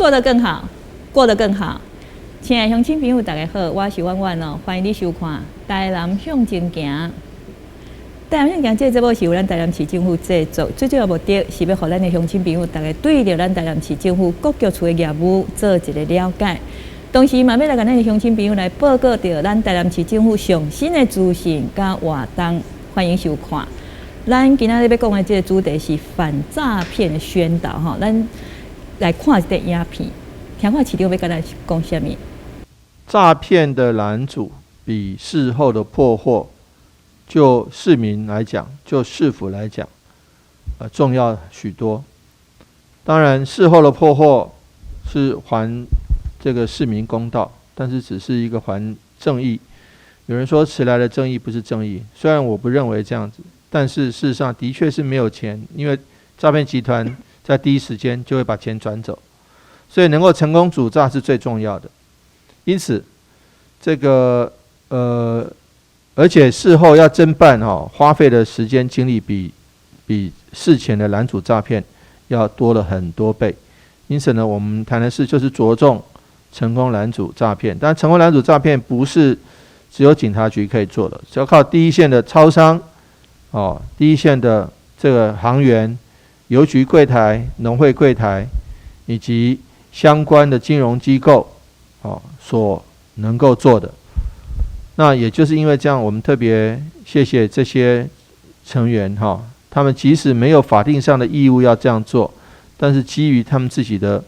做得更好，过得更好。亲爱的乡亲朋友，大家好，我是婉婉哦，欢迎你收看《台南向前行》。台南向前行这个节目是由咱台南市政府制作，最主要目的是要让咱的乡亲朋友大家对着咱台南市政府各局处的业务做一个了解。同时嘛，要来跟咱的乡亲朋友来报告到咱台南市政府上新的资讯甲活动，欢迎收看。咱今仔日要讲的这个主题是反诈骗的宣导哈，咱来看一个影片，听看市长要跟咱讲什么。诈骗的拦阻比事后的破获，就市民来讲，就市府来讲，重要许多。当然，事后的破获是还这个市民公道，但是只是一个还正义。有人说迟来的正义不是正义，虽然我不认为这样子，但是事实上的确是没有钱，因为诈骗集团在第一时间就会把钱转走，所以能够成功阻诈是最重要的。因此，这个而且事后要侦办花费的时间精力比事前的拦阻诈骗要多了很多倍。因此呢，我们台南市就是着重成功拦阻诈骗，但成功拦阻诈骗不是只有警察局可以做的，只要靠第一线的超商，第一线的这个行员、邮局柜台、农会柜台以及相关的金融机构，所能够做的。那也就是因为这样，我们特别谢谢这些成员他们即使没有法定上的义务要这样做，但是基于他们自己的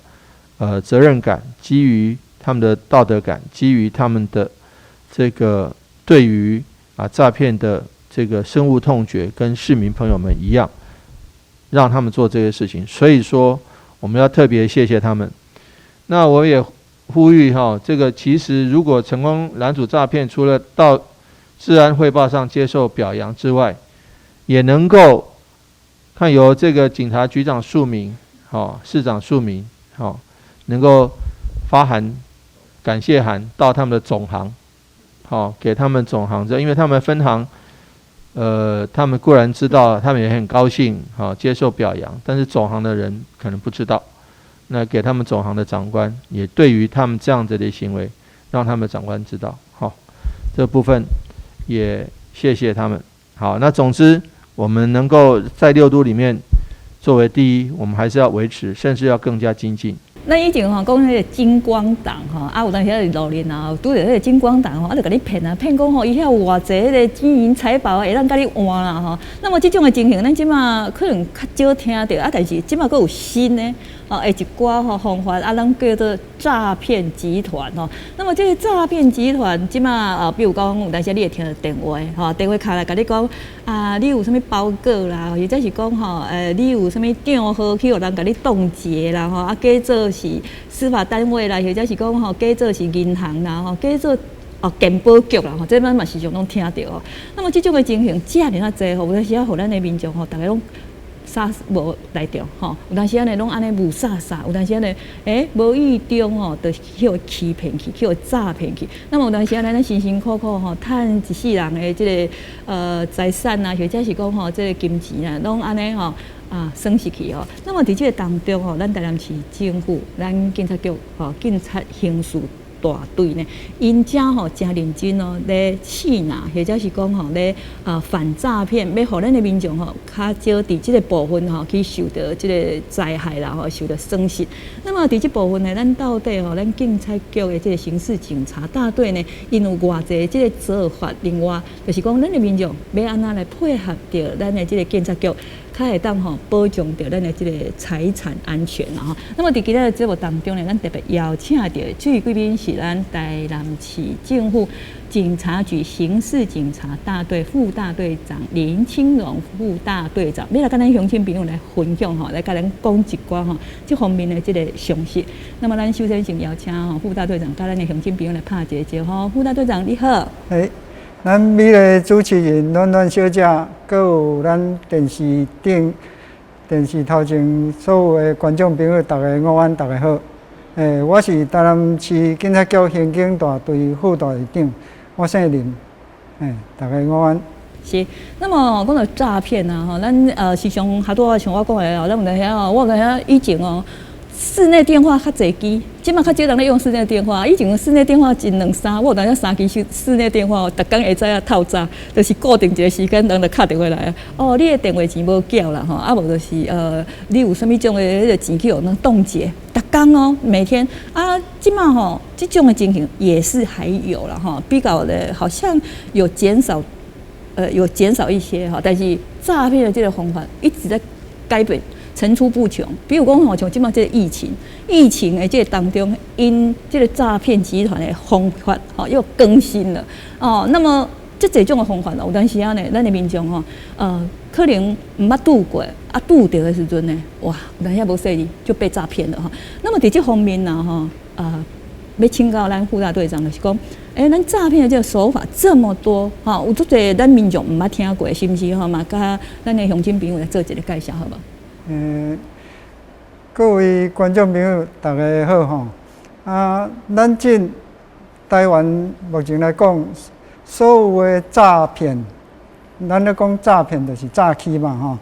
责任感，基于他们的道德感，基于他们的这个对于诈骗的这个深恶痛绝，跟市民朋友们一样，让他们做这些事情。所以说，我们要特别谢谢他们。那我也呼吁这个其实如果成功拦阻诈骗，除了到治安汇报上接受表扬之外，也能够看由这个警察局长署名，市长署名，能够发函感谢函到他们的总行，给他们总行，因为他们分行，他们固然知道，他们也很高兴，接受表扬，但是总行的人可能不知道。那给他们总行的长官，也对于他们这样子的行为，让他们长官知道。这部分也谢谢他们。好，那总之我们能够在6都里面作为第一，我们还是要维持，甚至要更加精进。咱以前讲迄个金光党有当时咧路面拄着迄个金光党就甲你骗讲伊遐有偌济迄个金银财宝会当甲你换啦那么这种的情形，咱即马可能较少听到但是即马佫有新的一寡方法咱叫做诈骗集团那么这个诈骗集团即马比如讲有当时你会听到电话电话敲来甲你讲你有啥物包裹啦，或者是讲你有啥物账号去互人甲你冻结啦假做是司法单位啦，或者是讲假做是银行啦假做健保局啦这咱嘛时常拢听到那么这种的情形遮尔啊侪有当时互咱的民众大家拢啥无来着有当时安尼拢安尼无啥，有当时安尼无意中就去互欺骗去，去互诈骗去。那么有当时安尼咱辛辛苦苦趁一世人的这个财产啊，或者是讲这个金钱啊，拢安尼损失去那么伫这个当中咱台南市政府、咱警察局警察刑事大队呢，因真真认真咧缉拿，或者是讲咧反诈骗，要互咱的民众较少伫这个部分去受到这个灾害啦受到损失。那么伫这部分呢，咱到底咱警察局的这个刑事警察大队呢，因有偌济这个做法，另外就是讲咱的民众要安怎来配合着咱的这个警察局。较会当保障着咱的这个财产安全啦那么伫今日节目当中呢，咱特别邀请到主要贵宾是咱台南市政府警察局刑事警察大队副大队长林清荣副大队长，要来跟咱乡亲朋友来分享来跟咱讲一寡这方面的这个详细。那么咱首先先邀请副大队长跟咱的乡亲朋友来拍一个招呼。副大队长你好。咱美丽主持人暖暖小姐，阁有咱电视头前所有的观众朋友，大家午安，大家好。我是台南市警察局刑警大队副大队长，我姓林。大家午安。是，那么讲到诈骗咱时常好多像我讲的咱有当时我有当时以前室内电话较侪机，即马较少人咧用室内电话。以前室内电话一两三，我有当时3支室内电话，逐工会知影透早，就是固定一个时间，人就敲电话来啊。哦，你的电话钱无缴啦吼，啊无就是你有啥物种的迄个钱去有能冻结，逐工哦，每天啊，即马吼，即种的情形也是还有啦吼，比较的好像有减少一些哈，但是诈骗的这个方法一直在改变。层出不穷，比如讲吼，像即马这个疫情的这个当中，因这个诈骗集团的方法吼又更新了哦。那么这种的方法有当时啊呢，咱的民众吼，可能唔捌拄过，啊拄到的时阵呢，哇，有当时无细哩就被诈骗了哈。那么在这方面呢，要请教咱副大队长就是讲，咱诈骗的这个手法这么多，哈，有足侪咱民众唔捌听过，是不是哈？嘛，甲咱的乡亲朋友来做一个介绍，好无？各位观众朋友，大家好吼！咱台湾目前来讲，所有的诈骗，咱咧讲诈骗就是诈欺嘛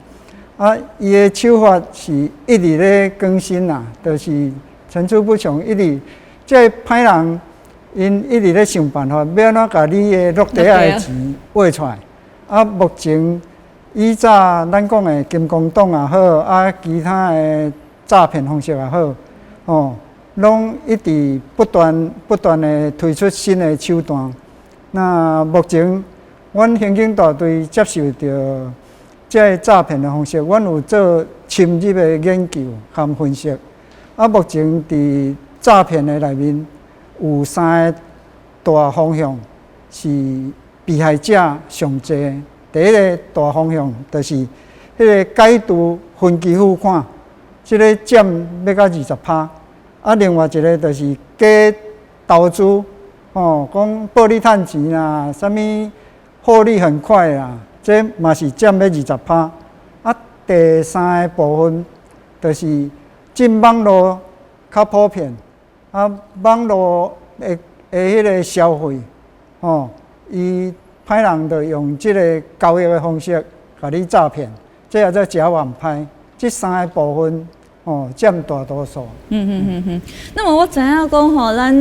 吼。伊的手法是一直咧更新啦，就是层出不穷，一直即歹人因一直咧想办法，要怎甲你的落地仔的钱挖出来。目前以早咱讲的金光党也好，其他的诈骗方式也好，拢一直不断的推出新的手段。那目前，阮刑警大队接受到这诈骗的方式，阮有做深入的研究和分析。目前伫诈骗的内面有3个大方向是被害者上侪。第一个大方向就是迄个解除分期付款，即个占要到20%。另外一个就是假投资，讲报你趁钱啦，啥物获利很快啦，这嘛是占要20%。第三个部分就是进网络较普遍，网络的迄个消费，伊。歹人就用即个交易的方式，甲你诈骗，这也叫假网拍。这3个部分，占大多数。那么我知影讲吼，咱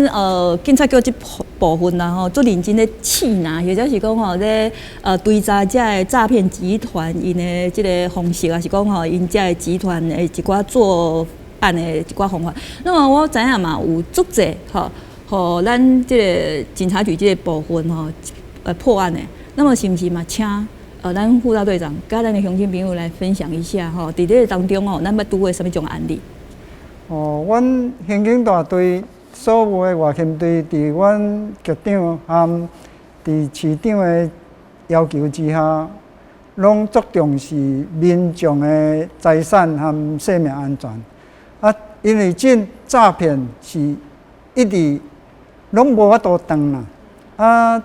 警察局这部分啦吼，做认真咧试拿，或者是讲吼咧追查这个诈骗集团因的这个方式，还是讲吼因这个集团的一寡作案的一寡方法。那么我知影嘛，有足济吼，互咱这个警察局这个部分吼。破案的，那么是不是嘛？请咱副大队长跟咱的乡亲朋友来分享一下吼，在这当中咱要拄过什么种案例？阮刑警大队所有的外勤队，伫阮局长和伫市长的要求之下，拢注重视民众的财产和生命安全。因为这诈骗是一直拢无法度断啦。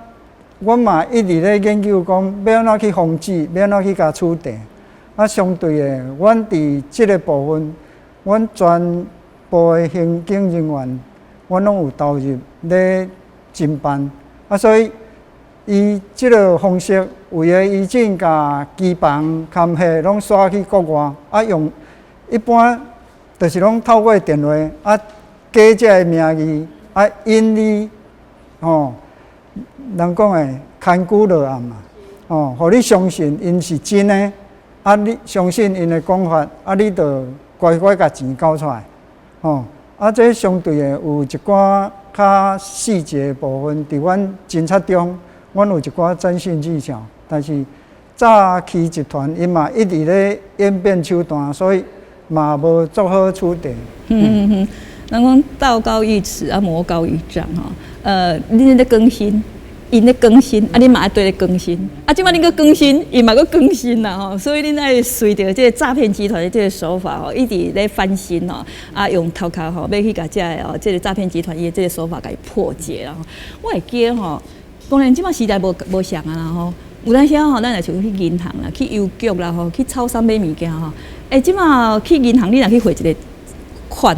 阮嘛一直咧研究讲，要怎去防止，要怎去甲处理。相对的，阮伫即个部分，阮全部的刑警人员，阮拢有投入咧侦办。所以伊即个方式，为了已经甲机房、勘客拢刷去国外，用一般就是拢透过电话，假这个名义，引你，人讲诶，牵孤落案嘛，互你相信因是真诶，你相信因诶讲法，你就乖乖甲钱交出来，这相对诶有一寡较细节诶部分，伫阮侦查中，阮有一寡侦讯技巧，但是诈欺集团因嘛一直咧演变手段，所以嘛无做好处理。人讲道高一尺，魔高一丈哈。恁咧更新，因咧更新，恁嘛爱对咧更新，即摆恁个更新，伊嘛个更新啦吼。所以恁爱随着这个诈骗集团的这个手法吼，一直咧翻新吼，用头壳吼，要去甲这个诈骗集团伊的这个手法给破解啦。我会记吼，当然即摆时代无像啊啦吼。有当时吼，咱若像去银行啦、去邮局啦吼、去超商买物件吼，即摆去银行你若去汇一个款，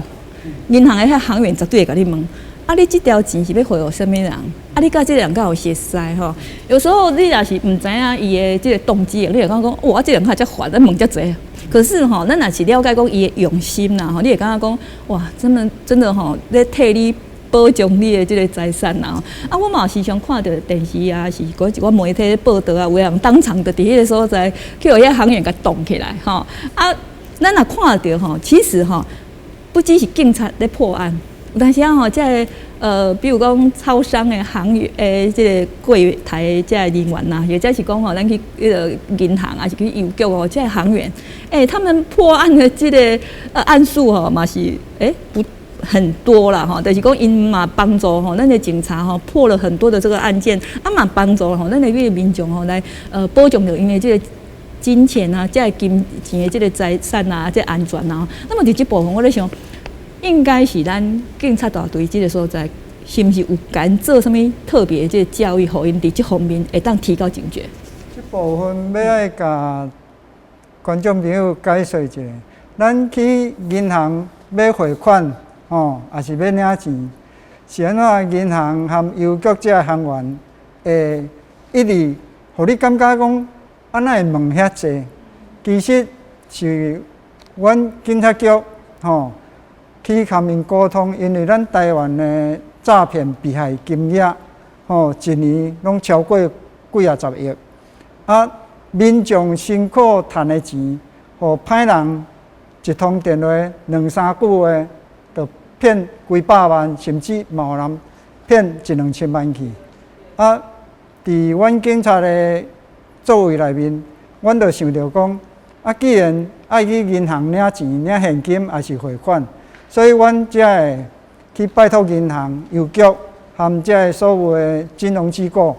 银行的迄行员绝对会甲你问，啊，你这条钱是要汇给什么人？啊，你甲这个人敢有熟识吼？有时候你若是唔知影伊的这个动机，你会感觉讲，哇，这人较才烦，咱问遮济。可是吼，咱若是了解讲伊的用心啦，吼，你会感觉讲，哇，真的吼，咧替你保障你的这个财产啦。啊，我嘛时常看到电视啊，是一寡媒体报道啊，有人当场的伫迄个所在，去互遐行员甲动起来，吼。啊，咱若看到吼，其实吼，不只是警察咧破案，有当时啊吼，这比如讲超商的行员，这个柜台这人员呐，或者是讲吼，咱去银行啊，是去邮局哦，这行员，他们破案的这个案数吼，嘛是不很多啦哈，就是讲因嘛帮助吼，咱的警察吼破了很多的这个案件，啊嘛帮助吼，咱的这个民众吼来保障着因为这个金钱啊，这金钱的这个财产啊，这安全啊。那么伫这部分，我咧想。应该是咱警察大队这个所在，是不是有敢做什么特别这个教育，互因伫这方面会当提高警觉？这部分要爱甲观众朋友解说一下，咱去银行要汇款也是要领钱，是安怎？银行和邮局这行员会一直，互你感觉讲，安怎会问遐济？其实是阮警察局去甲因沟通，因为咱台湾的诈骗被害金额，一年拢超过几啊十亿。啊，民众辛苦赚的钱，互歹人一通电话2、3句话，就骗几百万，甚至嘛有人骗1、2千万去。啊，伫阮警察的座位内面，阮就想着讲，既然爱去银行领钱、领现金，还是汇款。所以，阮才会去拜托银行、邮局和这所有的金融机构，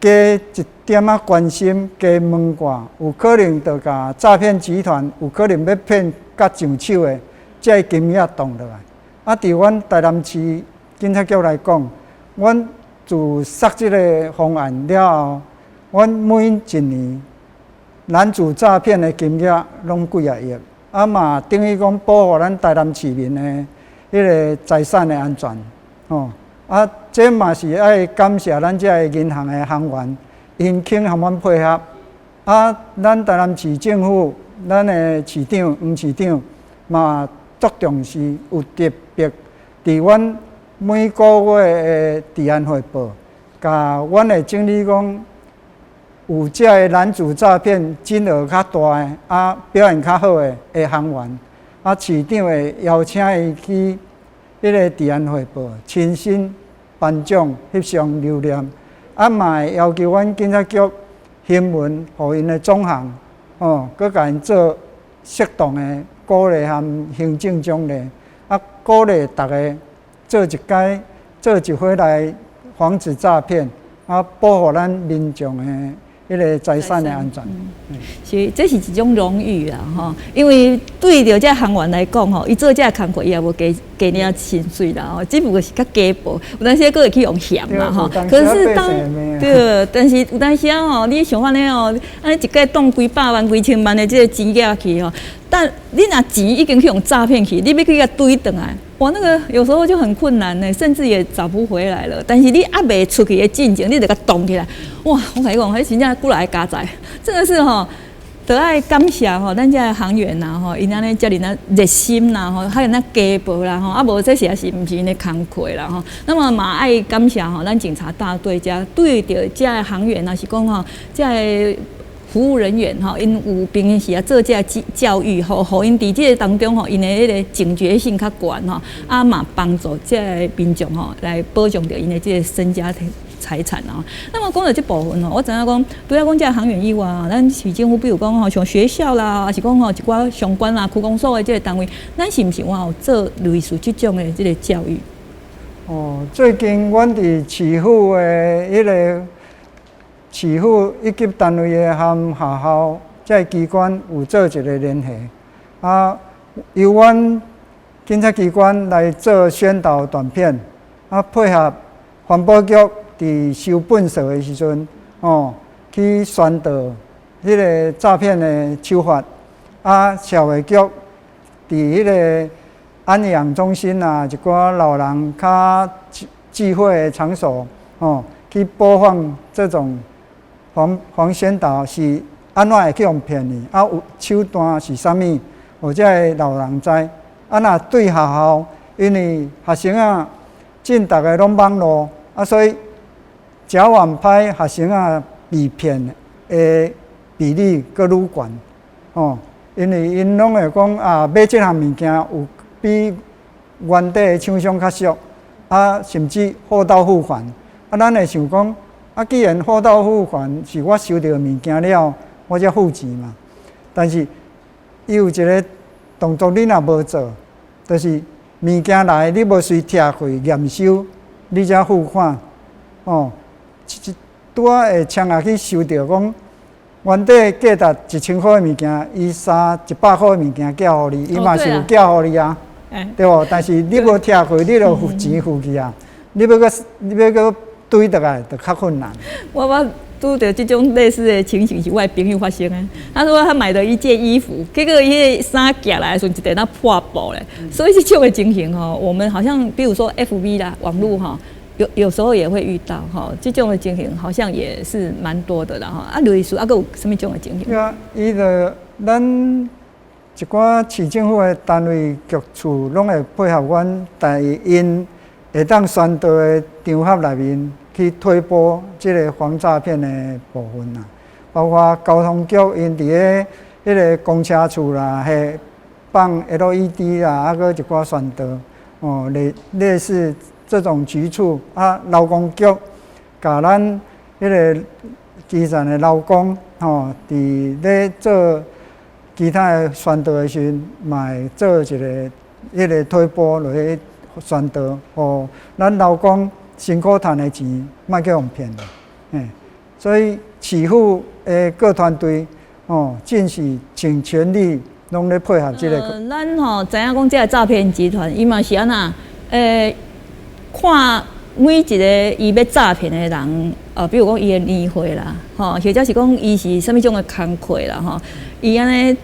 加一点关心，加问过，有可能就甲诈骗集团有可能要骗甲上手的，这金额动落来。啊，伫阮台南市警察局来讲，阮自设这个方案了后，阮每一年拦阻诈骗的金额拢几啊亿。啊嘛，等于讲保护咱台南市民的迄个财产的安全，这嘛是爱感谢咱这个银行的行员，因肯和阮配合。咱台南市政府，咱的市长黄市长嘛足重视，有特别伫阮每个月的治安汇报，甲阮的经理讲。有这个拦阻诈骗金额较大的表现较好的行员，市长会邀请伊去迄个治安汇报，亲身颁奖翕相留念，嘛会要求阮警察局新闻，互因的总行，佮甲因做适当的鼓励和行政奖励，鼓励大家做一届、做一回来防止诈骗，保护咱民众的。迄个财产的安全，是，这是一种荣誉啦，吼。因为对着这行员来讲，吼，伊做这工作，伊也无加领薪水啦，吼，只不过是较加薄，有当时佫会去用嫌啦，吼。可是对，但是有当时吼，你想安尼哦，安尼一个动几百万、几千万的这个钱额去吼，但你若钱已经去用诈骗去，你要去甲追回来。哇，那个有时候就很困难呢，甚至也找不回来了。但是你未出去的进程，你得甲动起来。哇，我跟你讲，迄真正过来加载，真的是吼，得爱感谢吼，咱这行员呐吼，因安尼遮尔呐热心呐吼，还有那家暴啦吼，无这些是毋是因的工课啦吼。那么嘛爱感谢吼，咱警察大队遮对着遮行员，若是讲吼，遮服务人员吼，因有平时做这教育吼，互因伫这当中吼，因的迄个警觉性较悬吼，嘛帮助这民众吼来保障着因的这个身家财产啊。那么讲到这部分吼，我知影讲，除了讲这行员以外，咱市政府比如讲吼，像学校啦，还是讲吼一寡相关啦、区公所的这个单位，咱是毋是有做类似这种的这个教育？最近阮伫市府的迄个。市府一级单位的和学校这机关有做一个联系，由阮警察机关来做宣导短片，配合环保局伫收粪扫的时阵，去宣导迄个诈骗的手法，社会局伫迄个安养中心啊，一寡老人较聚会的场所哦，去播放这种防宣导是安怎会去用骗你？啊，有手段是啥物？或者老人知？啊，若对学校，因为学生啊，尽大家拢网络，啊，所以矫枉歹学生啊被骗的比例阁愈悬哦。因为因拢会讲啊，买这项物件有比原底的厂商较俗，啊，甚至货到付款。啊，咱会想讲，啊，既然货到付款是我收到物件了，我才付钱嘛。但是伊有一个动作，你若无做，就是物件来，你无随拆开验收，你才付款。哦，拄仔会请下去收到讲。原底价值1000块的物件，伊100块的物件寄互你，伊嘛是有寄互你啊，对无？但是你无拆开，你就付钱付去啊，你要搁对倒来，就较困难。我拄到这种类似的情形是我的朋友发生的。他说他买了一件衣服，结果伊个衫寄来的时候一点破布咧。所以这种的情形吼，我们好像比如说 FB 啦，网络哈。有时候也会遇到哈，这种的情形好像也是蛮多的啦哈。啊，类似有什么种的情形？对啊，伊就咱一寡市政府的单位局处拢会配合阮台因会当宣导的场合内面去推播这个防诈骗的部分啦，包括交通局因伫个迄个公车处啦，嘿放 LED 啦，啊个一寡宣导哦，类似。这种局处啊，劳工局甲咱迄个基层的劳工吼，伫咧做其他的宣导的时阵，嘛会做一个迄个推播落去宣导，互咱劳工辛苦赚的钱，莫去用骗的。所以市府的各团队哦，真是尽全力拢咧配合这个。咱吼知影讲这个诈骗集团，伊嘛是安那看每一个伊要诈骗的人，比如讲伊的年岁啦，吼，或者是讲伊是啥物种的工课啦，吼，伊安尼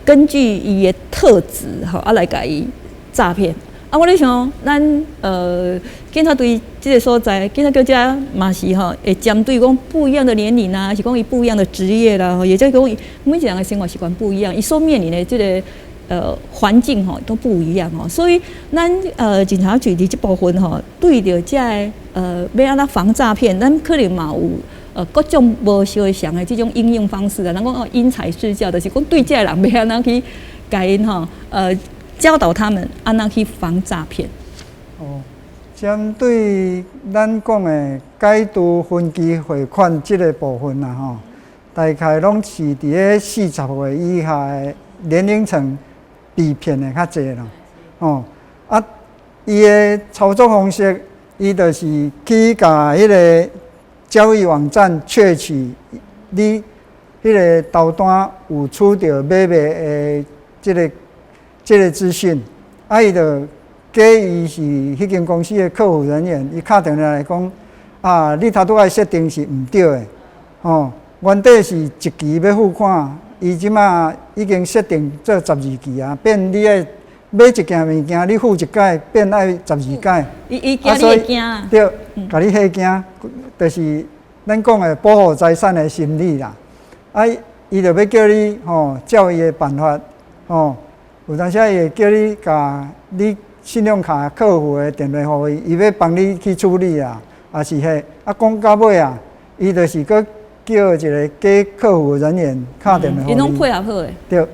根据伊的特质，吼，来甲伊诈骗。啊，我咧想，咱警察队这个所在，警察局遮嘛是吼，会针对讲不一样的年龄啊，是讲伊不一样的职业啦，也就是讲每一个人的生活习惯不一样，伊所面临的这个。环境吼都不一样哦，所以咱警察局伫这部分吼，对着这要安怎防诈骗，咱可能嘛有各种无相像的这种应用方式啊。人讲因材施教，就是讲对这个人要安怎去教因吼教导他们安怎去防诈骗。哦，针对咱讲的解除分期汇款这个部分啦吼，大概拢是伫个40岁以下的年龄层。被骗的较济咯，哦，啊，伊的操作方式，伊就是去甲迄个交易网站确取你迄个豆单有出着买卖的这个资讯，啊，伊就假伊是迄间公司的客服人员，伊敲电话来讲，啊，你头拄仔设定是毋对的，哦，原底是一期要付款。伊即马已经设定做12期啊，变你爱买一件物件，你付一届，变爱12届。伊惊你会惊啊？对，甲你吓惊，就是咱讲的保护财产的心理啦。啊，伊就要叫你吼，照伊的办法吼，有当时伊会叫你甲你信用卡客户的电话互伊，伊要帮你去处理啊，也是迄啊，讲到尾啊，伊就是个。叫一个假客服人员敲电话给你，伊拢配合好诶。对，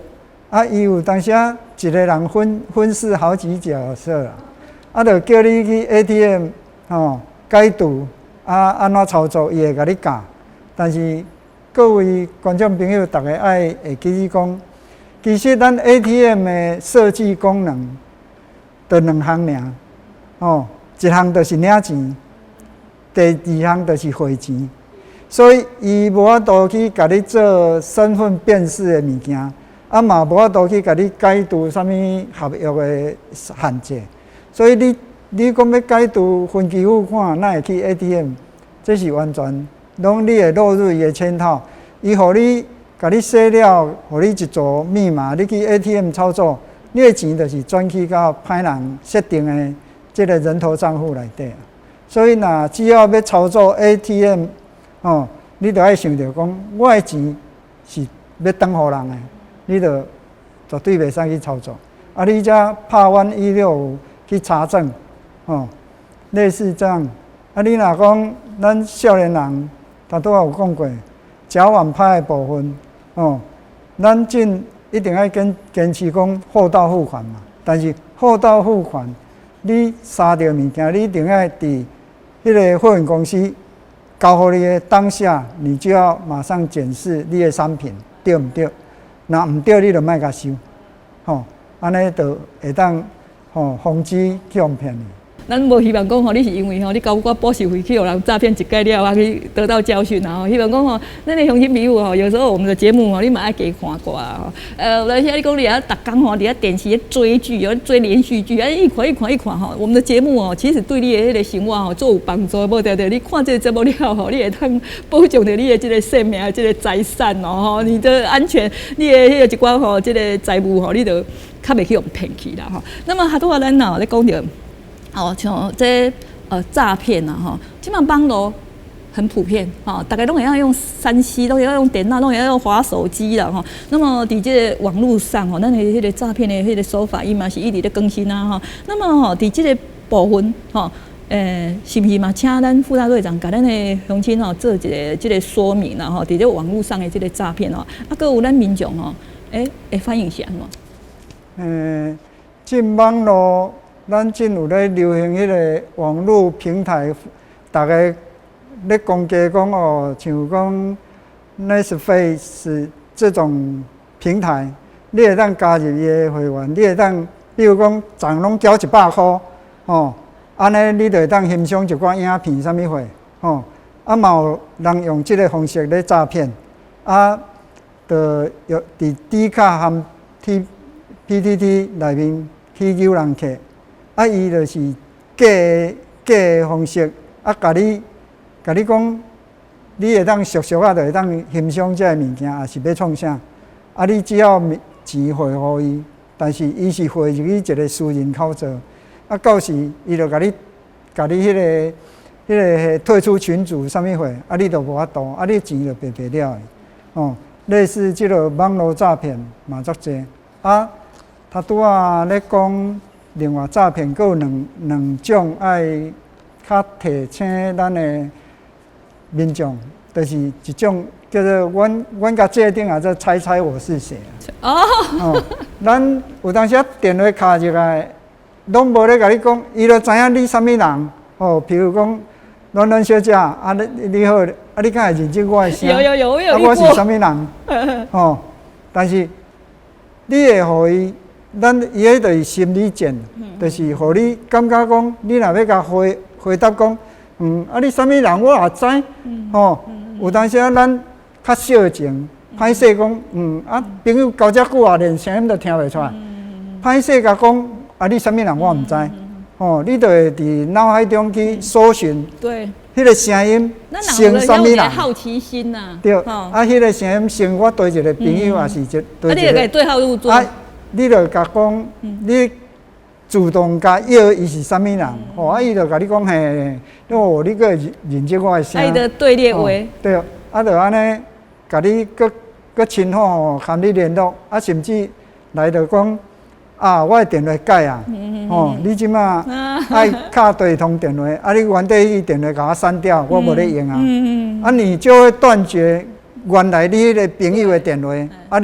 啊，伊有当时一个人分饰好几角色啦，啊，就叫你去 ATM 吼解除，啊，安怎操作，伊会甲你教。但是各位观众朋友，大家爱会记住讲，其实咱 ATM 的设计功能，就2项尔，哦，一项就是领钱，第2项就是汇钱。所以，伊无法度去甲你做身份辨识的物件，啊嘛无法度去甲你解除啥物合约的限制。所以你讲要解除分期付款，哪会去 ATM？ 这是完全拢你会落入伊的圈套。伊互你甲你设了，互你一组密码，你去 ATM 操作，你的钱就是转去到歹人设定的这个人头账户内底啊。所以若只要要操作 ATM， 你就爱想着讲，我的钱是要转互人的，你就绝对袂使去操作。啊，你才拍116去查证，类似这样。啊，你若讲咱少年人，他都有讲过，矫枉拍的部分，咱一定要坚持讲货到付款嘛。但是货到付款，你杀着物件，你一定要伫迄个货运公司交互你的当下，你就要马上检视你的商品对毋对。若毋对，你就莫甲收，安尼就会当防止去互骗你。咱无希望讲你是因为你交我保守费去互人诈骗一概了去得到教训啊！希望讲咱的乡亲朋友有时候我们的节目你嘛爱加看过啊！有些你讲你啊，逐工伫咧电视追剧，追连续剧，一看我们的节目其实对你的迄个生活做有帮助，无对？你看这个节目了你会当保障着你的这个生命、这个财产你的安全，你的迄个一寡这个财务你就较袂去用骗去啦那么拄仔咱咧讲着。像这诈骗啊，即马网络很普遍大家拢会要用3C，都会要用电脑，都会要用滑手机啦那么伫这个网络上咱的迄个诈骗的迄个手法，伊嘛是一直在更新啊那么伫这个部分是不是嘛？请咱副大队长甲咱的乡亲做这个说明啦伫这网络上的这个诈骗搁有咱民众会反应是安怎？这网络。咱真有咧流行迄个网络平台，大家咧攻击讲像讲 Netflix 这种平台，你会当加入伊的会员，你会当，比如讲昨拢缴100块，安尼你就会当欣赏一寡影片啥物货，啊嘛有人用即个方式咧诈骗，就伫 D 卡和 PTT 内面去诱人客。伊就是假的方式，甲你讲，你会当俗就会当欣赏这个物件，也是要创啥？你只要钱汇互伊，但是伊是汇入去一个私人口座，到时伊就甲你迄个退出群组啥物货，你就无法度，你钱就白白了的。类似即个网络诈骗嘛足济。他拄仔咧讲。另外，诈骗还有两种爱较提醒咱的民众，就是一种叫做阮甲界定做猜我是谁。咱有当时电话敲入来，拢无咧甲你讲，伊就知影你啥物人。譬如讲，阮小姐，你好，你敢会认真我的声？有，我是啥物人？但是你会互伊。伊迄就是心理战，就是互你感觉讲，你若要甲回答讲，你啥物人我也知，有当时咱较小情，歹势讲，朋友交遮久啊，连声音都听袂出来，歹势甲讲，你啥物人我毋知，你就会伫脑海中去搜寻，对，迄个声音像啥物人？好奇心呐，对，迄个声音像我对一个朋友，也是一对一个，你就可以对号入座。你就甲讲，你主动甲要伊是啥物人，伊就甲你讲嘿，你个认真我的声。伊的对列话。对，就安尼，甲你搁亲好，含你联络，甚至来就讲，我的电话改啊，你即马爱敲对通电话，你原底迄电话甲我删掉，我无咧用啊，你就会断绝原来你迄个朋友的电话，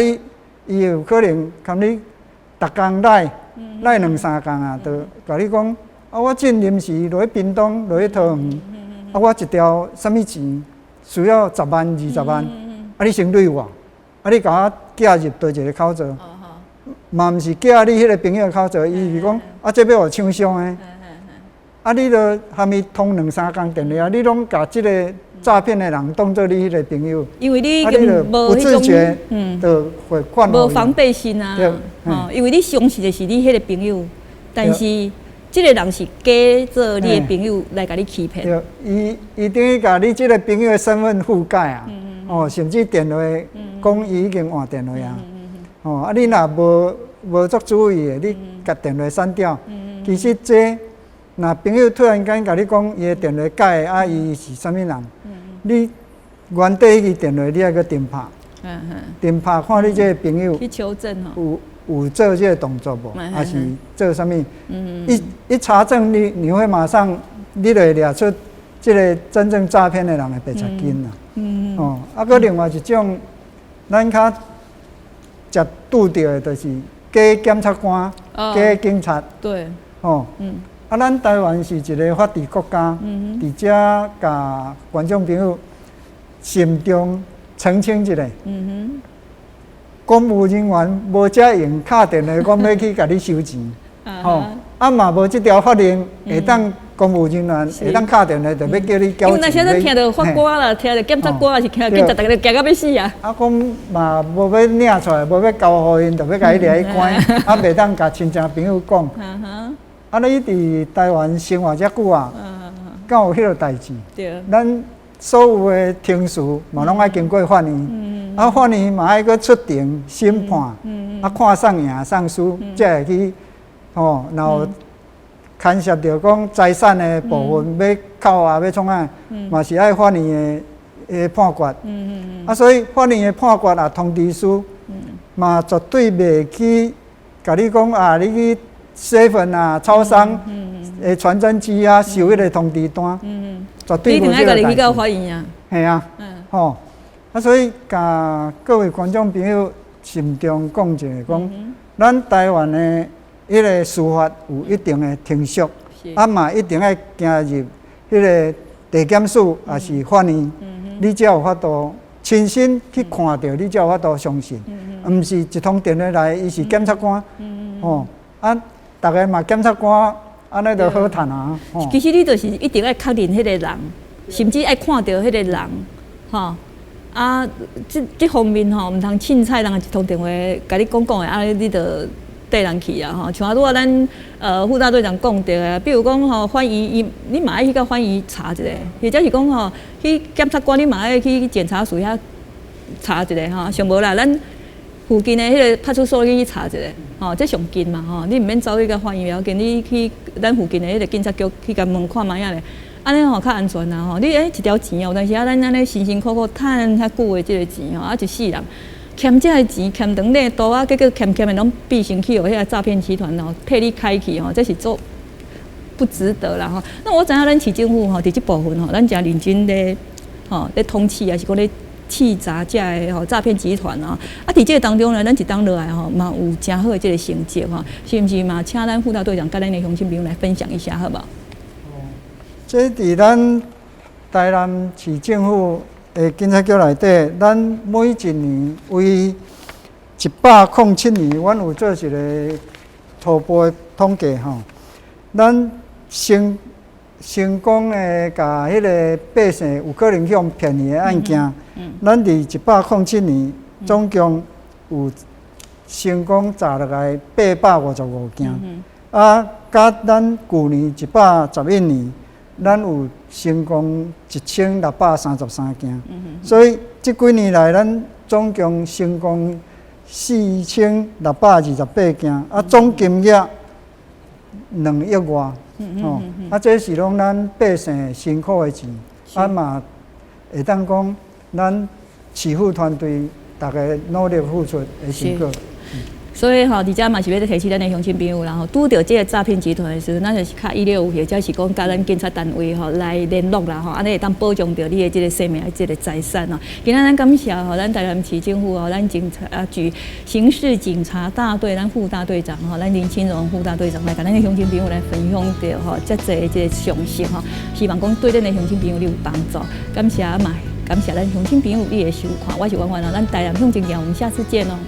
伊有可能含你。逐工来2-3工啊，就甲你讲我真临时落去屏东落去桃园，我一条啥物钱需要10万20万，你先对我，你甲我寄入倒一个口座，嘛毋是寄你迄个朋友的口座，伊是讲这要互厂商的，你就含伊通2-3工电话，你拢甲即个诈骗的人当做你迄个朋友，因为你无自觉，就会犯无防备心啊，因为你相信的是你迄个朋友，但是这个人是假做你的朋友来甲你欺骗。对，伊等于甲你这个朋友的身份覆盖啊，甚至电话讲伊已经换电话啊，你若无无足注意的，你甲电话删掉。其实这若朋友突然间甲你讲伊的电话改的，啊，伊是啥物人？你原底迄个电话你还阁电拍，电拍看你这个朋友去求证吼。有做这个动作无？还是做啥物？一查证你会马上你就会抓出这个真正诈骗的人的白贼金啦。哦，啊，搁另外一种，咱较常拄到的，就是假检察官、假警察。对。哦。啊，咱台湾是一个法治国家，伫遮甲观众朋友慎重澄清一下。公务人员无遮用敲电话，讲要去甲你收钱，吼，啊嘛无即条法令会当公务人员会当敲电话，就要叫你交钱。因为那些都听到法官啦，听到检察官，还是听到警察，大家都惊到要死啊！啊，讲嘛无要领出来，无要交互因，就要甲伊掠去关，啊，袂当甲亲戚朋友讲。啊，你伫台湾生活遮久啊，敢有迄落代志？对。咱所有的庭事嘛，拢爱经过法院。啊，法院嘛爱搁出庭审判，啊，看送赢送输，才会去吼。然后牵涉到讲财产的部分要扣啊，要创啊，嘛是爱法院的判决。啊，所以法院的判决啊，通知书嘛绝对袂去甲你讲啊，你去7-Eleven啊、超商的传真机啊收迄个通知单，绝对无这个代志。你一定爱甲你去到法院啊？系啊，吼。啊，所以甲各位观众朋友慎重讲一下，讲咱台湾的迄个司法有一定的程序，啊嘛一定要行入迄个地检署也是法院，你才有法度亲身去看到，你才有法度相信，毋是一通电话来，伊是检察官，哦，啊，逐个嘛检察官，安尼就好谈啊。其实你就是一定要确认迄个人，甚至爱看到迄个人，吼。啊，这方面吼，毋通凊彩人一通电话甲你讲的，啊，你就缀人去啊吼。像拄仔咱副大队长讲到的，比如讲吼，法院你嘛爱去到法院查一下，或者是讲吼，去检察官你嘛爱去检察署遐查一下吼。上无啦，咱附近的迄个派出所去查一下，吼，这上近嘛吼。你毋免走去到法院，要紧你去咱附近的迄个警察局去甲问看卖啊咧。安尼吼较安全啦吼，你一条钱哦，有当时啊，咱安尼辛辛苦苦趁遐久的即个钱吼，啊一世人欠这个钱欠长咧多啊，结果欠的拢变成去迄个诈骗集团吼替你开去吼，这是做不值得啦吼。那我知影咱市政府吼伫即部分吼，咱诚认真咧吼咧通缉，还是讲咧气查这个吼诈骗集团啊。啊，伫即个当中呢，咱一当落来吼，嘛有诚好的即个成绩吼，是毋是嘛？请咱副大队长甲咱的乡亲朋友来分享一下，好无？这伫咱台南市政府的警察局内底，咱每一年为107年，阮有做一个初步的统计吼。咱成功的甲迄个百姓有可能向骗去的案件，咱伫107年总共有成功查落来855件，啊，甲咱去年111年。咱有成功1633件，所以这几年来，咱总共成功4628件，啊，总金额2亿外，哦，啊，这是拢咱百姓辛苦的钱，啊嘛会当讲咱市府团队大家努力付出的成果。所以吼，伫遮嘛是要提醒咱的乡亲朋友啦吼，拄着这个诈骗集团的时候，咱就是较165，或者是讲甲咱警察单位吼来联络啦吼，安尼会当保障着你的这个生命、这个财产哦。今仔咱感谢吼，咱台南市政府吼，咱警察局刑事警察大队咱副大队长吼，咱林清荣副大队长来甲咱的乡亲朋友来分享着吼，遮济这个常识吼，希望讲对咱的乡亲朋友有帮助。感谢嘛，感谢咱乡亲朋友你的收看，我是婉婉哦，咱台南向前行，我们下次见哦。